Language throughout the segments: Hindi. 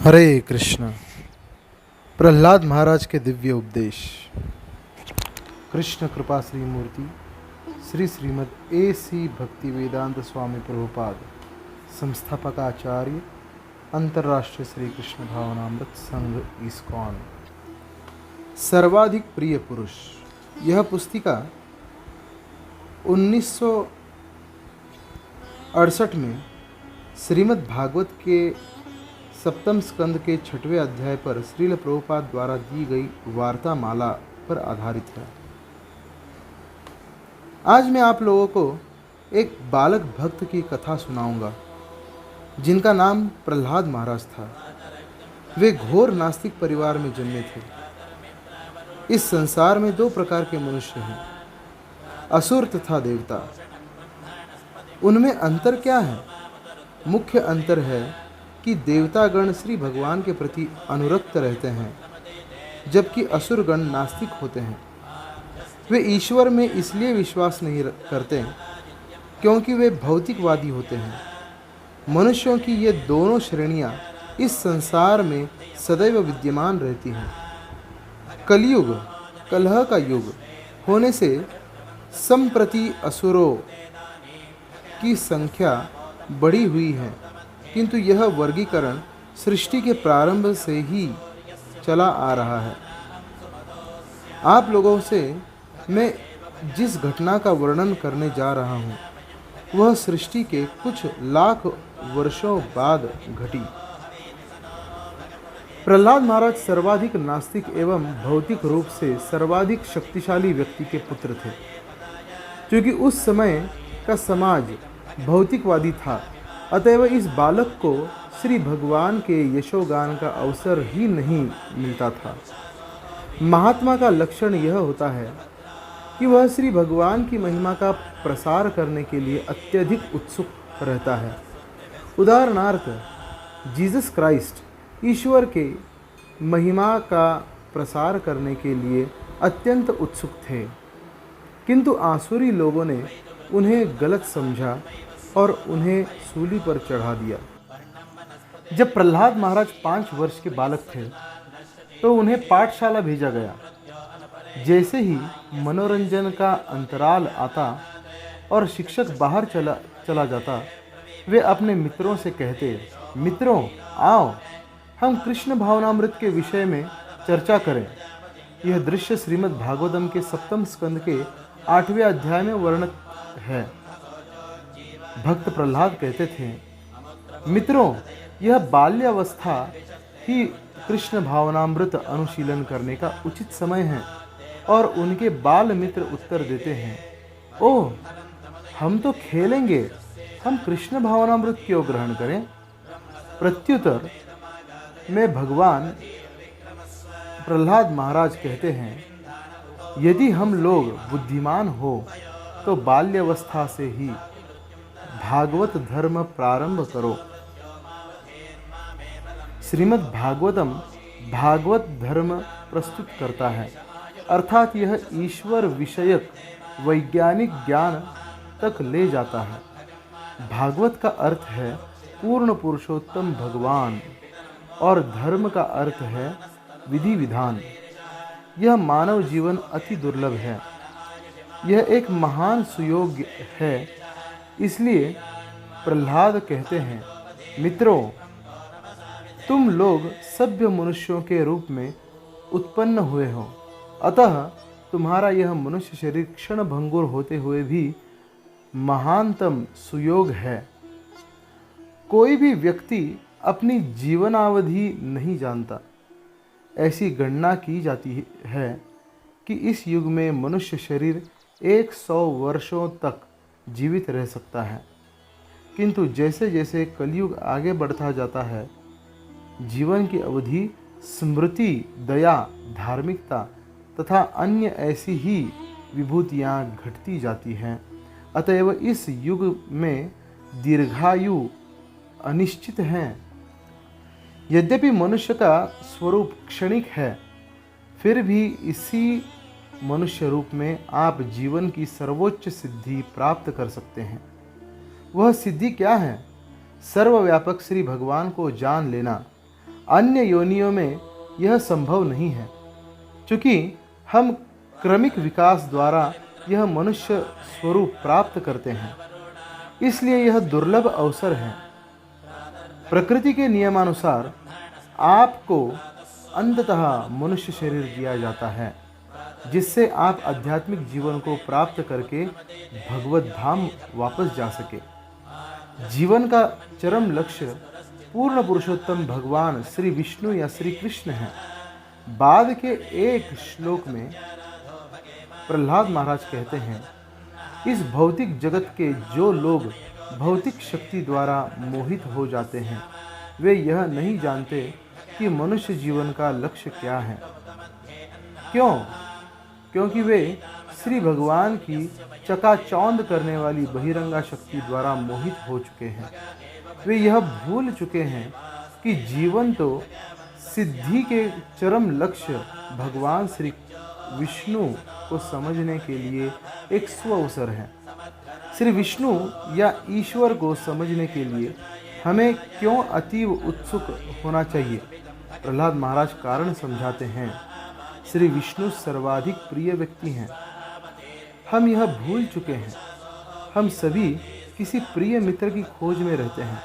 हरे कृष्ण। प्रहलाद महाराज के दिव्य उपदेश। कृष्ण कृपा श्री मूर्ति श्री श्रीमद A.C. भक्ति वेदांत स्वामी प्रभुपाद, संस्थापकाचार्य, अंतर्राष्ट्रीय श्री कृष्ण भावनामृत संघ इस्कॉन। सर्वाधिक प्रिय पुरुष। यह पुस्तिका 1968 में श्रीमद् भागवत के सप्तम स्कंद के 6वें अध्याय पर श्रील प्रभुपाद द्वारा दी गई वार्ता माला पर आधारित है। आज मैं आप लोगों को एक बालक भक्त की कथा सुनाऊंगा जिनका नाम प्रहलाद महाराज था। वे घोर नास्तिक परिवार में जन्मे थे। इस संसार में दो प्रकार के मनुष्य हैं, असुर तथा देवता। उनमें अंतर क्या है? मुख्य अंतर है कि देवतागण श्री भगवान के प्रति अनुरक्त रहते हैं, जबकि असुरगण नास्तिक होते हैं। वे ईश्वर में इसलिए विश्वास नहीं करते क्योंकि वे भौतिकवादी होते हैं। मनुष्यों की ये दोनों श्रेणियां इस संसार में सदैव विद्यमान रहती हैं। कलयुग, कलह का युग होने से संप्रति असुरों की संख्या बढ़ी हुई है, किंतु यह वर्गीकरण सृष्टि के प्रारंभ से ही चला आ रहा है। आप लोगों से मैं जिस घटना का वर्णन करने जा रहा हूँ वह सृष्टि के कुछ लाख वर्षों बाद घटी। प्रहलाद महाराज सर्वाधिक नास्तिक एवं भौतिक रूप से सर्वाधिक शक्तिशाली व्यक्ति के पुत्र थे। क्योंकि उस समय का समाज भौतिकवादी था, अतएव इस बालक को श्री भगवान के यशोगान का अवसर ही नहीं मिलता था। महात्मा का लक्षण यह होता है कि वह श्री भगवान की महिमा का प्रसार करने के लिए अत्यधिक उत्सुक रहता है। उदाहरणार्थ, जीसस क्राइस्ट ईश्वर के महिमा का प्रसार करने के लिए अत्यंत उत्सुक थे, किंतु आसुरी लोगों ने उन्हें गलत समझा और उन्हें सूली पर चढ़ा दिया। जब प्रहलाद महाराज 5 वर्ष के बालक थे तो उन्हें पाठशाला भेजा गया। जैसे ही मनोरंजन का अंतराल आता और शिक्षक बाहर चला जाता, वे अपने मित्रों से कहते, मित्रों आओ हम कृष्ण भावनामृत के विषय में चर्चा करें। यह दृश्य श्रीमद् भागवतम के सप्तम स्कंद के 8वें अध्याय में वर्णित है। भक्त प्रहलाद कहते थे, मित्रों यह बाल्यावस्था ही कृष्ण भावनामृत अनुशीलन करने का उचित समय है। और उनके बाल मित्र उत्तर देते हैं, ओह हम तो खेलेंगे, हम कृष्ण भावनामृत क्यों ग्रहण करें? प्रत्युत्तर में भगवान प्रहलाद महाराज कहते हैं, यदि हम लोग बुद्धिमान हो तो बाल्यावस्था से ही भागवत धर्म प्रारंभ करो। श्रीमद् भागवतम भागवत धर्म प्रस्तुत करता है, अर्थात यह ईश्वर विषयक वैज्ञानिक ज्ञान तक ले जाता है। भागवत का अर्थ है पूर्ण पुरुषोत्तम भगवान और धर्म का अर्थ है विधि विधान। यह मानव जीवन अति दुर्लभ है। यह एक महान सुयोग है। इसलिए प्रहलाद कहते हैं, मित्रों तुम लोग सभ्य मनुष्यों के रूप में उत्पन्न हुए हो, अतः तुम्हारा यह मनुष्य शरीर क्षण भंगुर होते हुए भी महानतम सुयोग है। कोई भी व्यक्ति अपनी जीवनावधि नहीं जानता। ऐसी गणना की जाती है कि इस युग में मनुष्य शरीर 100 वर्षों तक जीवित रह सकता है, किंतु जैसे जैसे कलयुग आगे बढ़ता जाता है, जीवन की अवधि स्मृति, दया, धार्मिकता तथा अन्य ऐसी ही विभूतियाँ घटती जाती हैं। अतएव इस युग में दीर्घायु अनिश्चित है। यद्यपि मनुष्य का स्वरूप क्षणिक है, फिर भी इसी मनुष्य रूप में आप जीवन की सर्वोच्च सिद्धि प्राप्त कर सकते हैं। वह सिद्धि क्या है? सर्वव्यापक श्री भगवान को जान लेना, अन्य योनियों में यह संभव नहीं है, क्योंकि हम क्रमिक विकास द्वारा यह मनुष्य स्वरूप प्राप्त करते हैं। इसलिए यह दुर्लभ अवसर है। प्रकृति के नियमानुसार आपको अंततः मनुष्य शरीर दिया जाता है, जिससे आप आध्यात्मिक जीवन को प्राप्त करके भगवत धाम वापस जा सके। जीवन का चरम लक्ष्य पूर्ण पुरुषोत्तम भगवान श्री विष्णु या श्री कृष्ण है। बाद के एक श्लोक में प्रहलाद महाराज कहते हैं, इस भौतिक जगत के जो लोग भौतिक शक्ति द्वारा मोहित हो जाते हैं, वे यह नहीं जानते कि मनुष्य जीवन का लक्ष्य क्या है। क्यों? क्योंकि वे श्री भगवान की चकाचौंध करने वाली बहिरंगा शक्ति द्वारा मोहित हो चुके हैं। वे यह भूल चुके हैं कि जीवन तो सिद्धि के चरम लक्ष्य भगवान श्री विष्णु को समझने के लिए एक सुअवसर है। श्री विष्णु या ईश्वर को समझने के लिए हमें क्यों अतीव उत्सुक होना चाहिए? प्रहलाद महाराज कारण समझाते हैं। श्री विष्णु सर्वाधिक प्रिय व्यक्ति हैं। हम यह भूल चुके हैं। हम सभी किसी प्रिय मित्र की खोज में रहते हैं।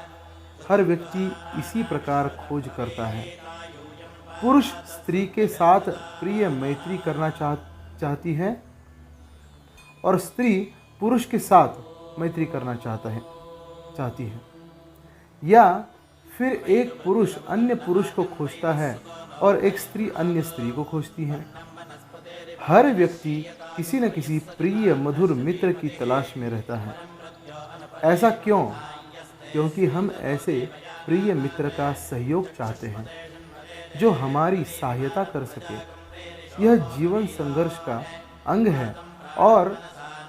हर व्यक्ति इसी प्रकार खोज करता है। पुरुष स्त्री के साथ प्रिय मैत्री करना चाहती है और स्त्री पुरुष के साथ मैत्री करना चाहती है, या फिर एक पुरुष अन्य पुरुष को खोजता है और एक स्त्री अन्य स्त्री को खोजती है। हर व्यक्ति किसी न किसी प्रिय मधुर मित्र की तलाश में रहता है। ऐसा क्यों? क्योंकि हम ऐसे प्रिय मित्र का सहयोग चाहते हैं जो हमारी सहायता कर सके। यह जीवन संघर्ष का अंग है और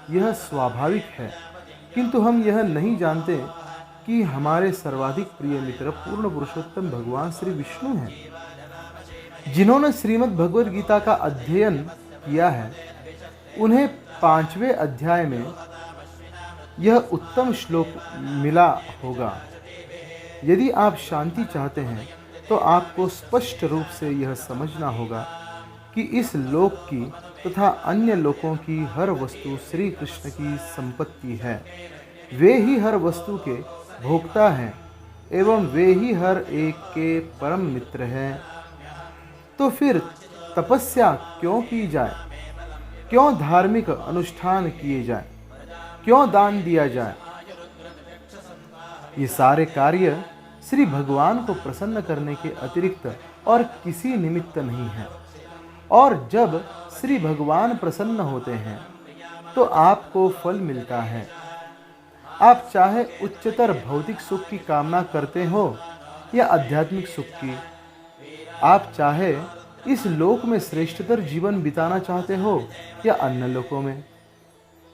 यह स्वाभाविक है, किंतु हम यह नहीं जानते कि हमारे सर्वाधिक प्रिय मित्र पूर्ण पुरुषोत्तम भगवान श्री विष्णु हैं। जिन्होंने श्रीमद् भगवद गीता का अध्ययन किया है, उन्हें 5वें अध्याय में यह उत्तम श्लोक मिला होगा। यदि आप शांति चाहते हैं तो आपको स्पष्ट रूप से यह समझना होगा कि इस लोक की तथा अन्य लोकों की हर वस्तु श्री कृष्ण की संपत्ति है। वे ही हर वस्तु के भोक्ता हैं एवं वे ही हर एक के परम मित्र हैं। तो फिर तपस्या क्यों की जाए? क्यों धार्मिक अनुष्ठान किए जाए? क्यों दान दिया जाए? ये सारे कार्य श्री भगवान को प्रसन्न करने के अतिरिक्त और किसी निमित्त नहीं है। और जब श्री भगवान प्रसन्न होते हैं तो आपको फल मिलता है। आप चाहे उच्चतर भौतिक सुख की कामना करते हो या आध्यात्मिक सुख की, आप चाहे इस लोक में श्रेष्ठतर जीवन बिताना चाहते हो या अन्य लोकों में,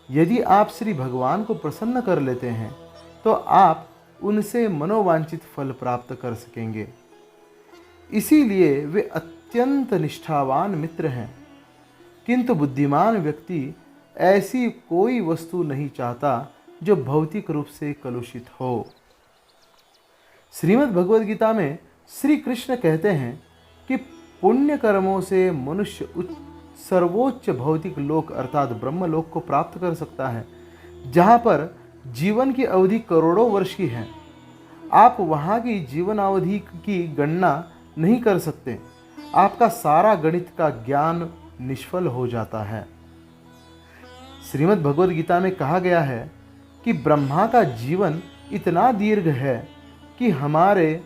यदि आप श्री भगवान को प्रसन्न कर लेते हैं तो आप उनसे मनोवांछित फल प्राप्त कर सकेंगे। इसीलिए वे अत्यंत निष्ठावान मित्र हैं। किंतु बुद्धिमान व्यक्ति ऐसी कोई वस्तु नहीं चाहता जो भौतिक रूप से कलुषित हो। श्रीमद् भगवद गीता में श्री कृष्ण कहते हैं कि पुण्य कर्मों से मनुष्य सर्वोच्च भौतिक लोक अर्थात ब्रह्मलोक को प्राप्त कर सकता है, जहाँ पर जीवन की अवधि करोड़ों वर्ष की है। आप वहाँ की जीवन अवधि की गणना नहीं कर सकते। आपका सारा गणित का ज्ञान निष्फल हो जाता है। श्रीमद् भगवद गीता में कहा गया है कि ब्रह्मा का जीवन इतना दीर्घ है कि हमारे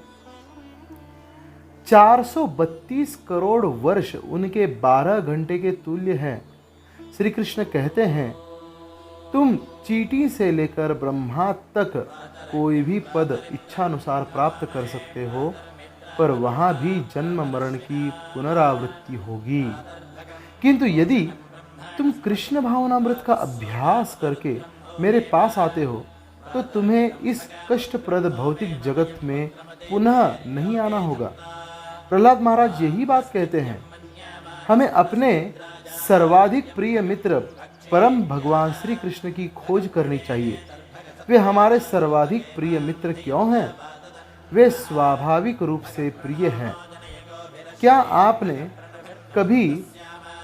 432 करोड़ वर्ष उनके 12 घंटे के तुल्य है। श्री कृष्ण कहते हैं, तुम चींटी से लेकर ब्रह्मा तक कोई भी पद इच्छानुसार प्राप्त कर सकते हो, पर वहाँ भी जन्म मरण की पुनरावृत्ति होगी। किंतु यदि तुम कृष्ण भावनामृत का अभ्यास करके मेरे पास आते हो तो तुम्हें इस कष्टप्रद भौतिक जगत में पुनः नहीं आना होगा। प्रहलाद महाराज यही बात कहते हैं। हमें अपने सर्वाधिक प्रिय मित्र परम भगवान श्री कृष्ण की खोज करनी चाहिए। वे हमारे सर्वाधिक प्रिय मित्र क्यों हैं? वे स्वाभाविक रूप से प्रिय हैं। क्या आपने कभी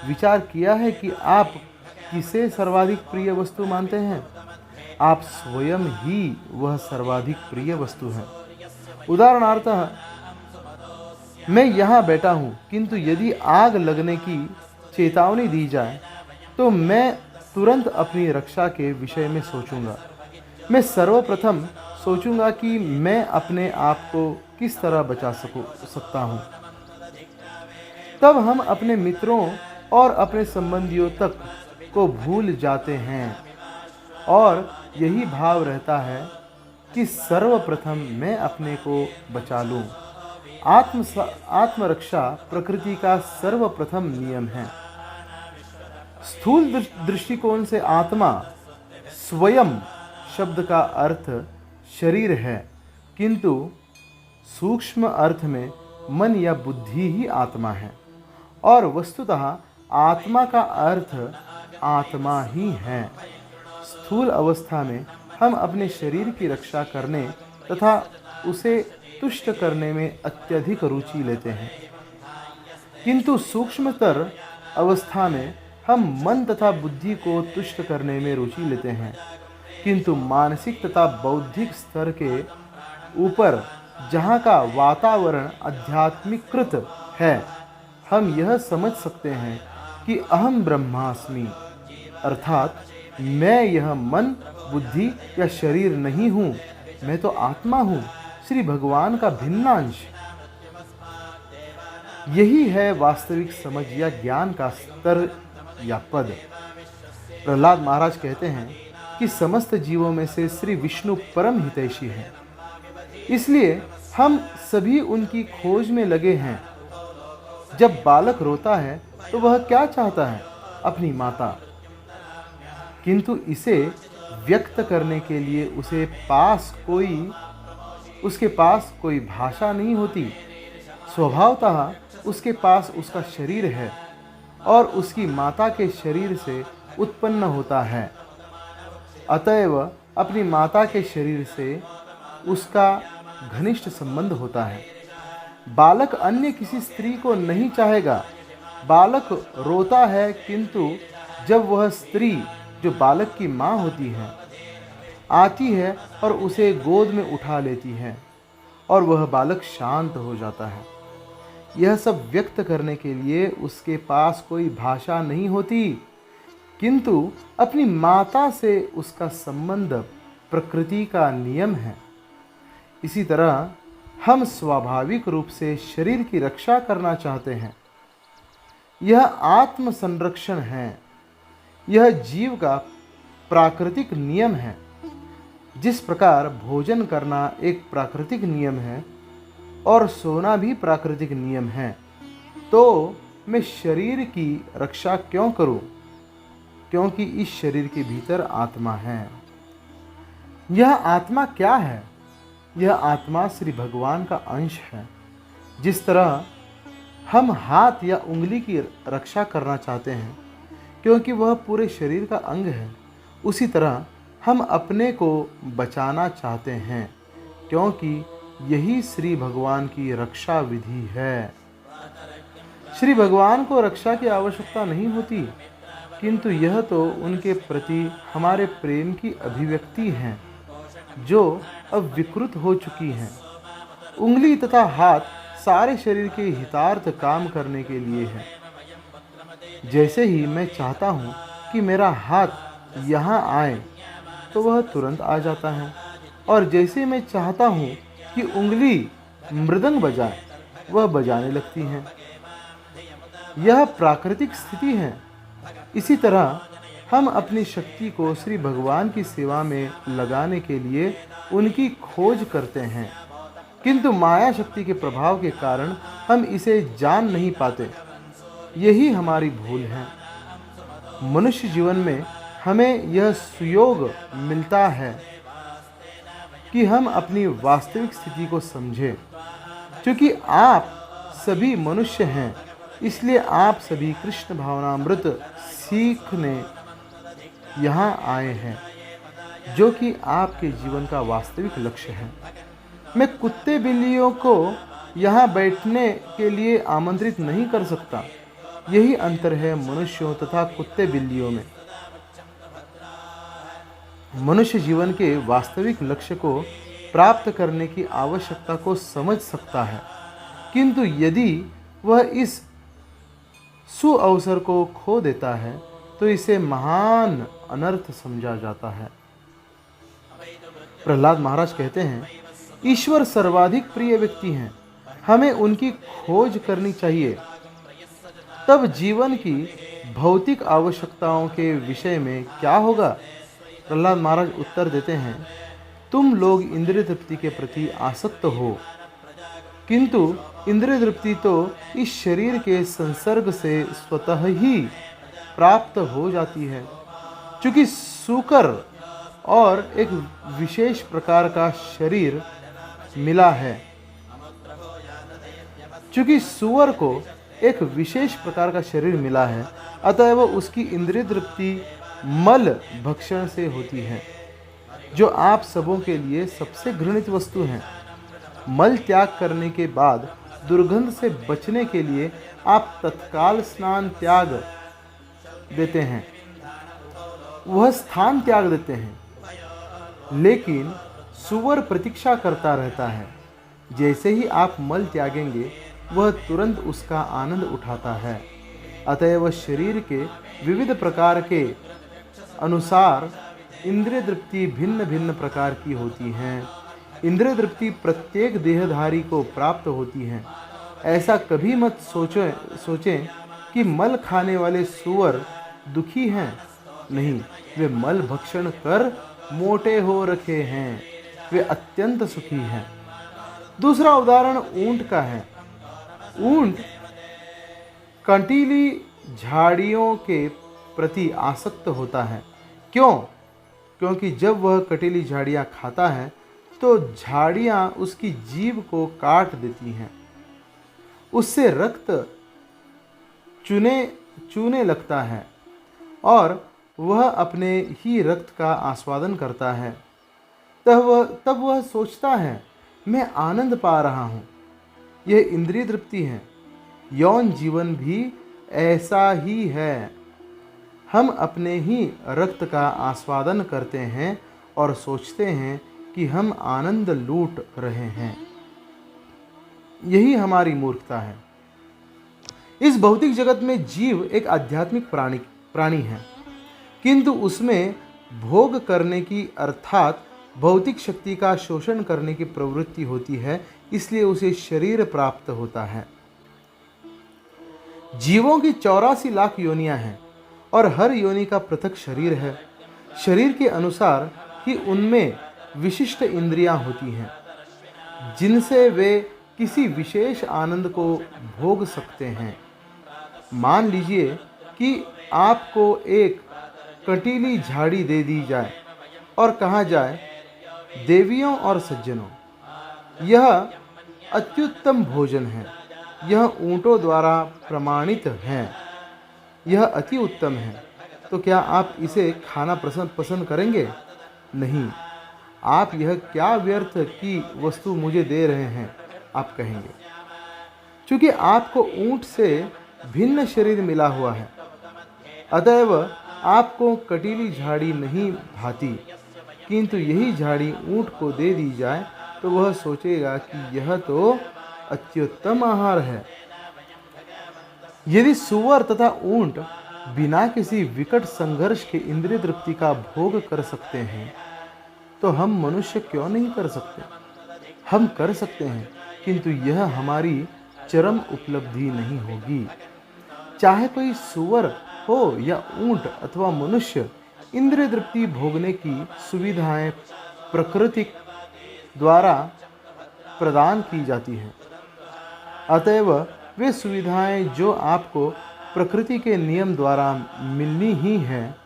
विचार किया है कि आप किसे सर्वाधिक प्रिय वस्तु मानते हैं? आप स्वयं ही वह सर्वाधिक प्रिय वस्तु है। उदाहरणार्थ, मैं यहाँ बैठा हूँ, किंतु यदि आग लगने की चेतावनी दी जाए तो मैं तुरंत अपनी रक्षा के विषय में सोचूंगा। मैं सर्वप्रथम सोचूंगा कि मैं अपने आप को किस तरह बचा सकता हूँ। तब हम अपने मित्रों और अपने संबंधियों तक को भूल जाते हैं और यही भाव रहता है कि सर्वप्रथम मैं अपने को बचा लूं। आत्मरक्षा प्रकृति का सर्वप्रथम नियम है। स्थूल दृष्टिकोण से आत्मा स्वयं शब्द का अर्थ शरीर है, किंतु सूक्ष्म अर्थ में मन या बुद्धि ही आत्मा है और वस्तुतः आत्मा का अर्थ आत्मा ही है। स्थूल अवस्था में हम अपने शरीर की रक्षा करने तथा उसे तुष्ट करने में अत्यधिक रुचि लेते हैं, किंतु सूक्ष्मतर अवस्था में हम मन तथा बुद्धि को तुष्ट करने में रुचि लेते हैं। किंतु मानसिक तथा बौद्धिक स्तर के ऊपर जहाँ का वातावरण आध्यात्मिकृत है, हम यह समझ सकते हैं कि अहम ब्रह्मास्मि, अर्थात मैं यह मन, बुद्धि या शरीर नहीं हूँ, मैं तो आत्मा हूँ, श्री भगवान का भिन्न अंश। यही है वास्तविक समझ या ज्ञान का स्तर या पद। प्रहलाद महाराज कहते हैं कि समस्त जीवों में से श्री विष्णु परम हितैषी हैं, इसलिए हम सभी उनकी खोज में लगे हैं। जब बालक रोता है तो वह क्या चाहता है? अपनी माता, किंतु इसे व्यक्त करने के लिए उसके पास कोई भाषा नहीं होती। स्वभावतः उसके पास उसका शरीर है और उसकी माता के शरीर से उत्पन्न होता है, अतएव अपनी माता के शरीर से उसका घनिष्ठ संबंध होता है। बालक अन्य किसी स्त्री को नहीं चाहेगा। बालक रोता है, किंतु जब वह स्त्री जो बालक की माँ होती है आती है और उसे गोद में उठा लेती है और वह बालक शांत हो जाता है। यह सब व्यक्त करने के लिए उसके पास कोई भाषा नहीं होती, किंतु अपनी माता से उसका संबंध प्रकृति का नियम है। इसी तरह हम स्वाभाविक रूप से शरीर की रक्षा करना चाहते हैं। यह आत्म संरक्षण है। यह जीव का प्राकृतिक नियम है। जिस प्रकार भोजन करना एक प्राकृतिक नियम है और सोना भी प्राकृतिक नियम है, तो मैं शरीर की रक्षा क्यों करूं? क्योंकि इस शरीर के भीतर आत्मा है। यह आत्मा क्या है? यह आत्मा श्री भगवान का अंश है। जिस तरह हम हाथ या उंगली की रक्षा करना चाहते हैं क्योंकि वह पूरे शरीर का अंग है, उसी तरह हम अपने को बचाना चाहते हैं क्योंकि यही श्री भगवान की रक्षा विधि है। श्री भगवान को रक्षा की आवश्यकता नहीं होती, किंतु यह तो उनके प्रति हमारे प्रेम की अभिव्यक्ति है जो अब विकृत हो चुकी हैं। उंगली तथा हाथ सारे शरीर के हितार्थ काम करने के लिए है। जैसे ही मैं चाहता हूँ कि मेरा हाथ यहाँ आए तो वह तुरंत आ जाता है, और जैसे मैं चाहता हूँ कि उंगली मृदंग बजाए, वह बजाने लगती है। यह प्राकृतिक स्थिति है। इसी तरह हम अपनी शक्ति को श्री भगवान की सेवा में लगाने के लिए उनकी खोज करते हैं, किंतु माया शक्ति के प्रभाव के कारण हम इसे जान नहीं पाते। यही हमारी भूल है। मनुष्य जीवन में हमें यह सुयोग मिलता है कि हम अपनी वास्तविक स्थिति को समझें। क्योंकि आप सभी मनुष्य हैं, इसलिए आप सभी कृष्ण भावनामृत सीखने यहाँ आए हैं, जो कि आपके जीवन का वास्तविक लक्ष्य है। मैं कुत्ते बिल्लियों को यहाँ बैठने के लिए आमंत्रित नहीं कर सकता। यही अंतर है मनुष्यों तथा कुत्ते बिल्लियों में। मनुष्य जीवन के वास्तविक लक्ष्य को प्राप्त करने की आवश्यकता को समझ सकता है, किंतु यदि वह इस सुअवसर को खो देता है तो इसे महान अनर्थ समझा जाता है। प्रहलाद महाराज कहते हैं, ईश्वर सर्वाधिक प्रिय व्यक्ति हैं, हमें उनकी खोज करनी चाहिए। तब जीवन की भौतिक आवश्यकताओं के विषय में क्या होगा? प्रहलाद महाराज उत्तर देते हैं, तुम लोग इंद्रिय तृप्ति के प्रति आसक्त हो, किंतु इंद्रिय तृप्ति तो इस शरीर के संसर्ग से स्वतः ही प्राप्त हो जाती है। चूंकि सूकर और एक विशेष प्रकार का शरीर मिला है, चूंकि सुअर को एक विशेष प्रकार का शरीर मिला है, अतएव उसकी इंद्रिय तृप्ति मल भक्षण से होती है, जो आप सबों के लिए सबसे घृणित वस्तु है। मल त्याग करने के बाद दुर्गंध से बचने के लिए आप तत्काल स्नान त्याग देते हैं, वह स्थान त्याग देते हैं। लेकिन सुअर प्रतीक्षा करता रहता है, जैसे ही आप मल त्यागेंगे वह तुरंत उसका आनंद उठाता है। अतएव शरीर के विविध प्रकार के अनुसार इंद्रिय तृप्ति भिन्न भिन्न प्रकार की होती हैं। इंद्रिय तृप्ति प्रत्येक देहधारी को प्राप्त होती है। ऐसा कभी मत सोचें कि मल खाने वाले सुअर दुखी हैं। नहीं, वे मल भक्षण कर मोटे हो रखे हैं, वे अत्यंत सुखी हैं। दूसरा उदाहरण ऊंट का है। ऊंट कंटीली झाड़ियों के प्रति आसक्त होता है। क्यों? क्योंकि जब वह कंटीली झाड़ियाँ खाता है तो झाड़ियाँ उसकी जीभ को काट देती हैं, उससे रक्त चूने लगता है और वह अपने ही रक्त का आस्वादन करता है। तब वह सोचता है, मैं आनंद पा रहा हूँ। यह इंद्रिय तृप्ति है। यौन जीवन भी ऐसा ही है। हम अपने ही रक्त का आस्वादन करते हैं और सोचते हैं कि हम आनंद लूट रहे हैं। यही हमारी मूर्खता है। इस भौतिक जगत में जीव एक आध्यात्मिक प्राणी है, किंतु उसमें भोग करने की अर्थात भौतिक शक्ति का शोषण करने की प्रवृत्ति होती है, इसलिए उसे शरीर प्राप्त होता है। जीवों की 84 लाख योनियां हैं और हर योनि का पृथक शरीर है। शरीर के अनुसार ही उनमें विशिष्ट इंद्रियां होती हैं, जिनसे वे किसी विशेष आनंद को भोग सकते हैं। मान लीजिए कि आपको एक कंटीली झाड़ी दे दी जाए और कहा जाए, देवियों और सज्जनों, यह अत्युत्तम भोजन है, यह ऊंटों द्वारा प्रमाणित है, यह अति उत्तम है। तो क्या आप इसे खाना पसंद करेंगे? नहीं। आप यह क्या व्यर्थ की वस्तु मुझे दे रहे हैं, आप कहेंगे। क्योंकि आपको ऊंट से भिन्न शरीर मिला हुआ है, अतएव आपको कटीली झाड़ी नहीं भाती, किंतु यही झाड़ी ऊंट को दे दी जाए तो वह सोचेगा कि यह तो अत्युत्तम आहार है। यदि सुअर तथा ऊंट बिना किसी विकट संघर्ष के इंद्रिय तृप्ति का भोग कर सकते हैं, तो हम मनुष्य क्यों नहीं कर सकते? हम कर सकते हैं, किंतु यह हमारी चरम उपलब्धि नहीं होगी। चाहे कोई सुअर हो या ऊंट अथवा मनुष्य, इंद्रिय तृप्ति भोगने की सुविधाएं प्रकृति द्वारा प्रदान की जाती हैं। अतएव वे सुविधाएं जो आपको प्रकृति के नियम द्वारा मिलनी ही हैं,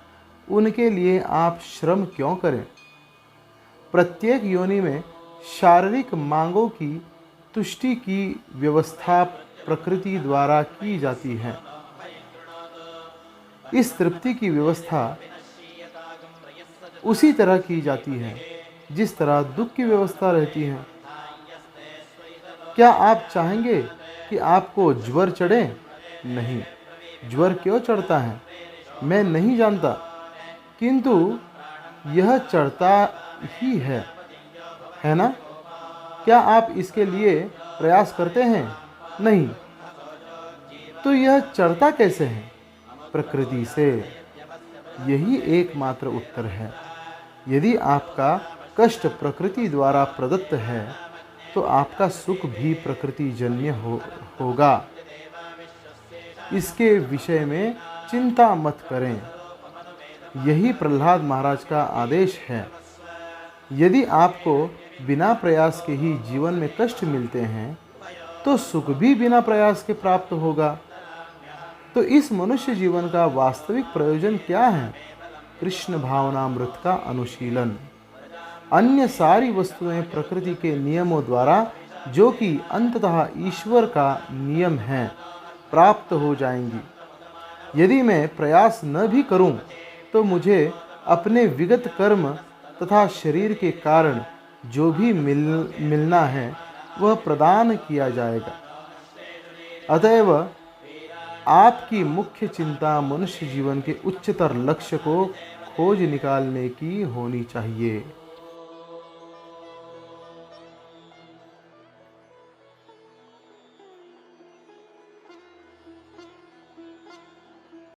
उनके लिए आप श्रम क्यों करें? प्रत्येक योनि में शारीरिक मांगों की तुष्टि की व्यवस्था प्रकृति द्वारा की जाती है। इस तृप्ति की व्यवस्था उसी तरह की जाती है जिस तरह दुख की व्यवस्था रहती है। क्या आप चाहेंगे कि आपको ज्वर चढ़े? नहीं। ज्वर क्यों चढ़ता है मैं नहीं जानता, किंतु यह चढ़ता ही है ना? क्या आप इसके लिए प्रयास करते हैं? नहीं। तो यह चढ़ता कैसे है? प्रकृति से। यही एकमात्र उत्तर है। यदि आपका कष्ट प्रकृति द्वारा प्रदत्त है तो आपका सुख भी प्रकृति जन्य होगा। इसके विषय में चिंता मत करें। यही प्रहलाद महाराज का आदेश है। यदि आपको बिना प्रयास के ही जीवन में कष्ट मिलते हैं तो सुख भी बिना प्रयास के प्राप्त होगा। तो इस मनुष्य जीवन का वास्तविक प्रयोजन क्या है? कृष्ण भावनामृत का अनुशीलन। अन्य सारी वस्तुएं प्रकृति के नियमों द्वारा, जो कि अंततः ईश्वर का नियम है, प्राप्त हो जाएंगी। यदि मैं प्रयास न भी करूं तो मुझे अपने विगत कर्म तथा शरीर के कारण जो भी मिलना है वह प्रदान किया जाएगा। अतएव आपकी मुख्य चिंता मनुष्य जीवन के उच्चतर लक्ष्य को खोज निकालने की होनी चाहिए।